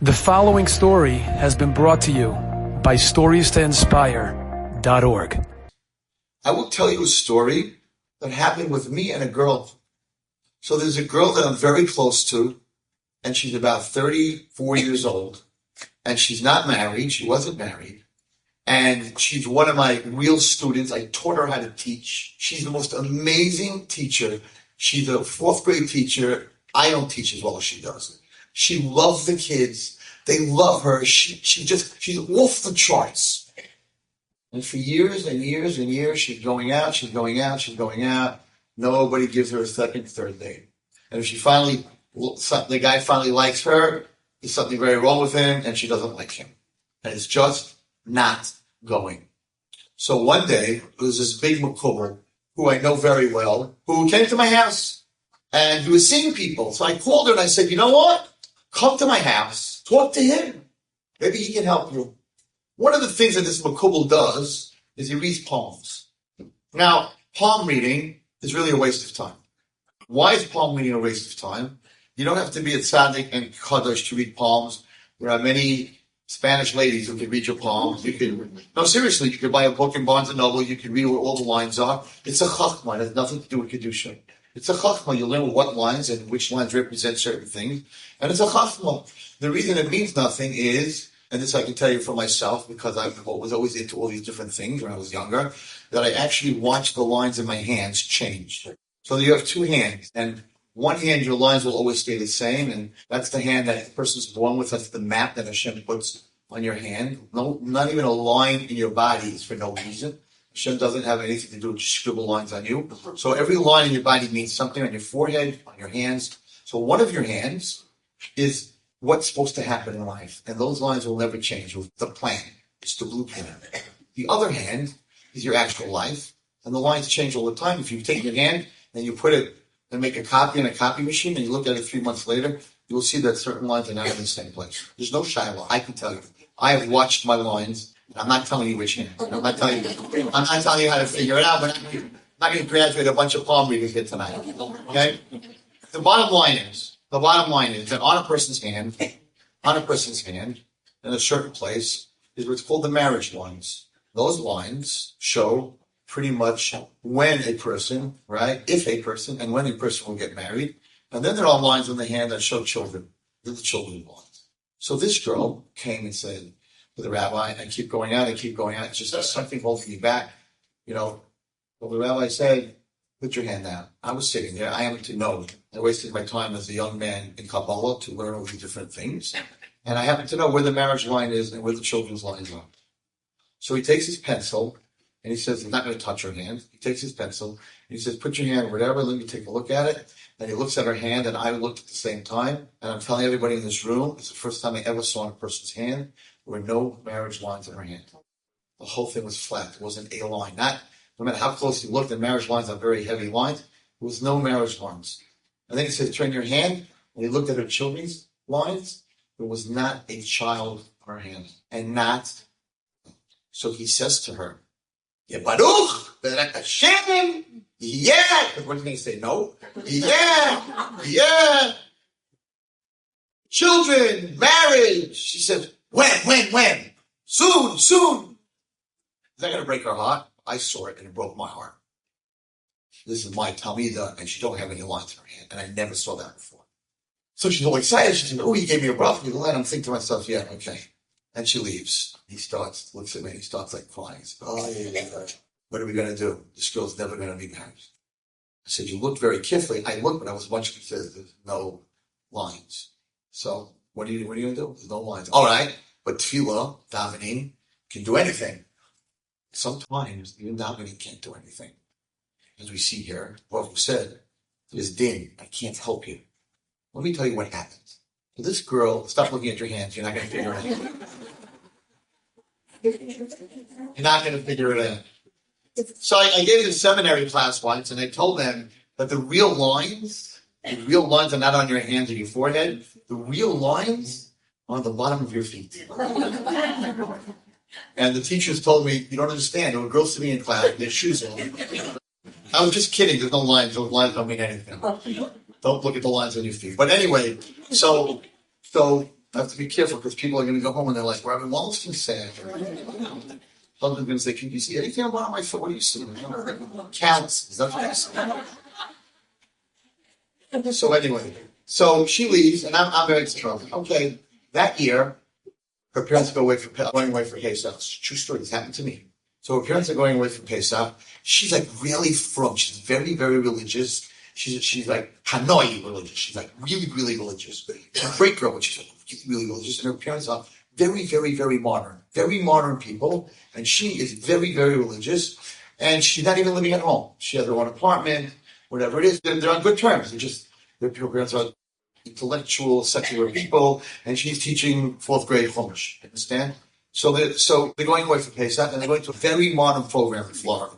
The following story has been brought to you by StoriesToInspire.org. I will tell you a story that happened with me and a girl. So there's a girl that I'm very close to, and she's about 34 years old, and she's not married. She wasn't married, and she's one of my real students. I taught her how to teach. She's the most amazing teacher. She's a fourth grade teacher. I don't teach as well as she does. She loves the kids. They love her. She's off the charts. And for years and years and years, she's going out. Nobody gives her a second, third date. And if the guy finally likes her, there's something very wrong with him, and she doesn't like him. And it's just not going. So one day, there was this big makubal, who I know very well, who came to my house. And he was seeing people. So I called her and I said, you know what? Come to my house, talk to him. Maybe he can help you. One of the things that this makubal does is he reads palms. Now, palm reading is really a waste of time. Why is palm reading a waste of time? You don't have to be a tzaddik and kaddish to read palms. There are many Spanish ladies who can read your palms. Seriously, you could buy a book in Barnes & Noble. You can read what all the lines are. It's a chachma. It has nothing to do with kedusha. It's a chachma. You learn what lines and which lines represent certain things. And it's a chachma. The reason it means nothing is, and this I can tell you for myself, because I was always into all these different things when I was younger, that I actually watched the lines in my hands change. So you have two hands, and one hand, your lines will always stay the same, and that's the hand that the person's born with. That's the map that Hashem puts on your hand. No, not even a line in your body is for no reason. Hashem doesn't have anything to do with just scribble lines on you. So every line in your body means something, on your forehead, on your hands. So one of your hands is what's supposed to happen in life. And those lines will never change. The plan. It's the blueprint. The other hand is your actual life. And the lines change all the time. If you take your hand and you put it and make a copy in a copy machine and you look at it 3 months later, you will see that certain lines are not in the same place. There's no shiloh. I can tell you. I have watched my lines. I'm not telling you which hand. I'm not telling you how to figure it out, but I'm not going to graduate a bunch of palm readers here tonight. Okay? The bottom line is that on a person's hand, in a certain place, is what's called the marriage lines. Those lines show pretty much when a person, right? If a person, and when a person will get married. And then there are lines on the hand that show children. They're the children lines. So this girl came and said to the rabbi, I keep going out. It's just something holding me back. Well, the rabbi said, put your hand down. I was sitting there. I happen to know. I wasted my time as a young man in Kabbalah to learn all these different things. And I happen to know where the marriage line is and where the children's lines are. So he takes his pencil and he says, I'm not going to touch her hand. He takes his pencil and he says, put your hand whatever. Let me take a look at it. And he looks at her hand and I looked at the same time. And I'm telling everybody in this room, it's the first time I ever saw in a person's hand, there were no marriage lines in her hand. The whole thing was flat. There wasn't a line. No matter how close you looked, the marriage lines are very heavy lines. There was no marriage lines. And then he said, turn your hand. And he looked at her children's lines. There was not a child on her hand. And not. So he says to her, yeah, Baruch, B'ezrat Hashem, yeah. What did he say? No? Yeah. Children, marriage. She said, when? Soon. Is that going to break her heart? I saw it and it broke my heart. This is my Talmida and she don't have any lines in her hand. And I never saw that before. So she's all excited. She said, he gave me a bracha. Let him think to myself, yeah, okay. And she leaves. He looks at me and he starts like crying. He says, what are we going to do? This girl's never going to be married. I said, you looked very carefully. I looked, but I was much concerned. There's no lines. So what are you going to do? There's no lines. All right. But tefillah, davening, can do anything. Sometimes even davening can't do anything. As we see here, what was said, there's din. I can't help you. Let me tell you what happens. So this girl, stop looking at your hands. You're not going to figure it out. So I gave a seminary class once, and I told them that the real lines are not on your hands or your forehead. The real lines are on the bottom of your feet. And the teachers told me, you don't understand. There were girls sitting in class with their shoes on. I was just kidding. There's no lines. Those lines don't mean anything. Don't look at the lines on your feet. But anyway, so I have to be careful because people are going to go home and they're like, Rabbi Wallerstein said. Husband's going to say, can you see anything on my foot? What do you see? Counts. Is that what you see? So anyway, so she leaves and I'm very surprised. Okay, that year, her parents going away for Pesach. True story, this happened to me. So her parents are going away for Pesach. She's like really from. She's very, very religious. She's like Hanoi religious. She's like really, really religious. She's a great girl, but she's like really, really religious. And her parents are very, very, very modern people. And she is very, very religious. And she's not even living at home. She has her own apartment, whatever it is. They're on good terms. Their parents are intellectual, secular people. And she's teaching fourth grade Chumash. Understand? So they're going away for Pesach, and they're going to a very modern program in Florida.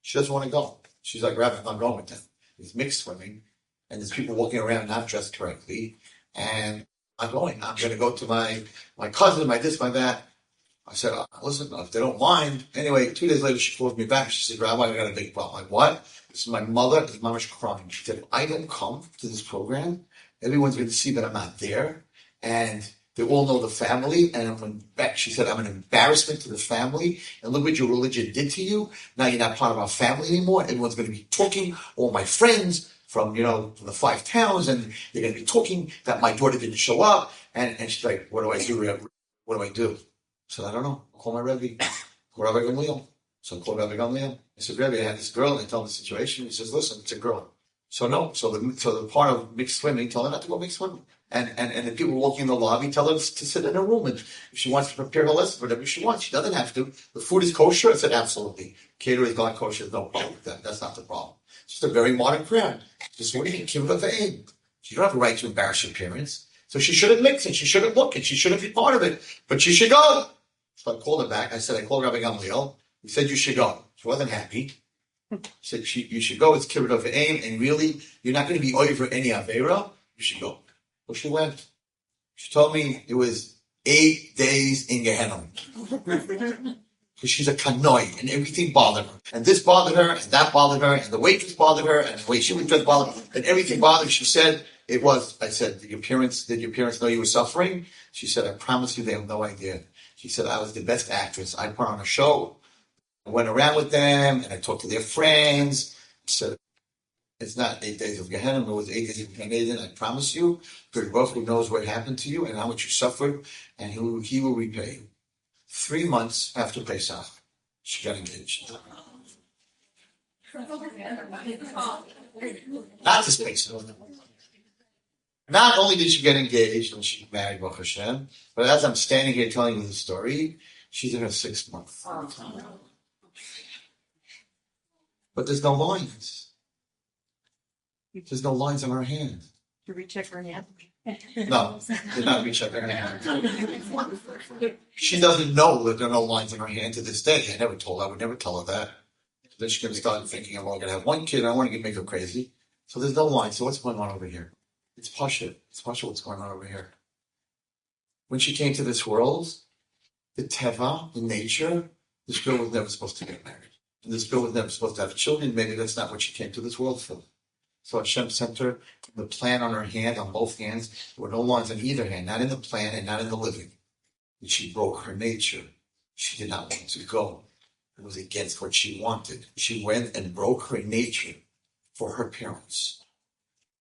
She doesn't want to go. She's like, Rabbi, I'm not going with them. It's mixed swimming, and there's people walking around not dressed correctly, and I'm going. I'm going to go to my cousin, my this, my that. I said, listen, if they don't mind. Anyway, 2 days later, she calls me back. She said, Rabbi, I got a big problem. I'm like, what? This is my mother. His mom is crying. She said, if I don't come to this program, everyone's going to see that I'm not there, and they all know the family, and she said, I'm an embarrassment to the family, and look what your religion did to you. Now you're not part of our family anymore. Everyone's going to be talking, all my friends from the 5 towns, and they're going to be talking that my daughter didn't show up. And she's like, what do I do? What do I do? I said, I don't know. I'll call my Rabbi. Call Rabbi Gamliel. So I called Rabbi Gamliel. I said, Rabbi, I had this girl, and I told him the situation. He says, listen, it's a girl. So no. So the part of mixed swimming, tell her not to go mixed swimming. And the people walking in the lobby tell her to sit in her room. And if she wants to prepare her lesson, whatever she wants, she doesn't have to. The food is kosher. I said, absolutely. Catering is not kosher. There's no problem with that. That's not the problem. It's just a very modern prayer. Just what do you mean? Give her the aim. You don't have the right to embarrass your parents. So she shouldn't mix and she shouldn't look and she shouldn't be part of it. But she should go. So I called her back. I said, I called Rabbi Gamliel. He said, you should go. She wasn't happy. He said, you should go. It's kibbut of aim. And really, you're not going to be over any Avera. You should go. Well, she went. She told me it was 8 days in Gehenna. Because she's a kanoi, and everything bothered her. And this bothered her, and that bothered her, and the waitress bothered her, and the way she was dressed bothered her, and everything bothered her. She said, I said, did your parents know you were suffering? She said, I promise you they have no idea. She said, I was the best actress. I put on a show. I went around with them, and I talked to their friends. She said, it's not 8 days of Gehenna, it was 8 days of Gan Eden. I promise you, God Baruch Hu knows what happened to you and how much you suffered, and he will repay you. 3 months after Pesach, she got engaged. Not this Pesach. Not only did she get engaged and she married Baruch Hashem, but as I'm standing here telling you the story, she's in her 6th month. But there's no lines. There's no lines on her hand. To recheck her hand? No, did not recheck her hand. She doesn't know that there are no lines on her hand to this day. I would never tell her that. Then she's going to start thinking, I'm only going to have one kid. I don't want to make her crazy. So there's no line. So what's going on over here? It's Pasha. It's Pasha what's going on over here. When she came to this world, the Teva, the nature, this girl was never supposed to get married. And this girl was never supposed to have children. Maybe that's not what she came to this world for. So Hashem sent her the plan on her hand, on both hands. There were no lines on either hand, not in the plan and not in the living. And she broke her nature. She did not want to go. It was against what she wanted. She went and broke her nature for her parents.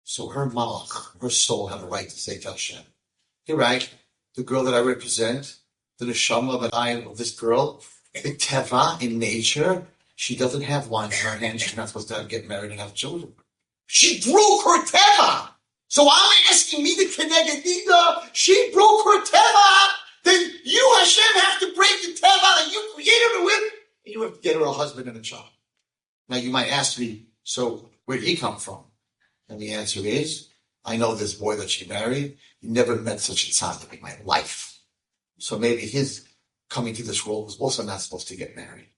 So her malach, her soul, had a right to say to Hashem, you're right, the girl that I represent, the neshama that I am of this girl, the teva in nature, she doesn't have lines in her hand. She's not supposed to get married and have children. She broke her teva. So I'm asking me the Kenegedida. She broke her teva. Then you, Hashem, have to break the teva that you created her with. And you have to get her a husband and a child. Now you might ask me, so where did he come from? And the answer is, I know this boy that she married. He never met such a tzaddik in my life. So maybe his coming to this world was also not supposed to get married.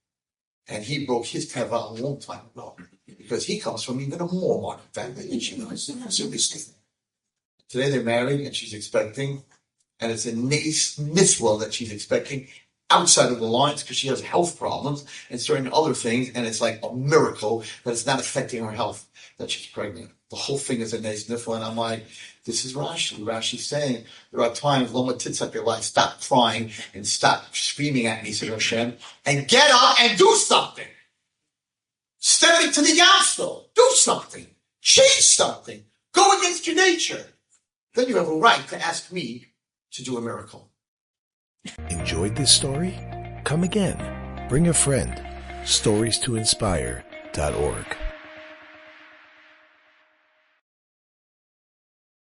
And he broke his teva a long time ago. Because he comes from even a more modern family than she was. Today they're married and she's expecting, and it's in this world that she's expecting outside of the lines because she has health problems and certain other things, and it's like a miracle that it's not affecting her health that she's pregnant. The whole thing is a Nes Nifla, and I'm like, this is Rashi. Rashi's saying there are times, Loma Titzak, you're like, stop crying and stop screaming at me, said Hashem, and get up and do something. Step into the Yamstel. Do something. Change something. Go against your nature. Then you have a right to ask me to do a miracle. Enjoyed this story? Come again. Bring a friend. StoriesToInspire.org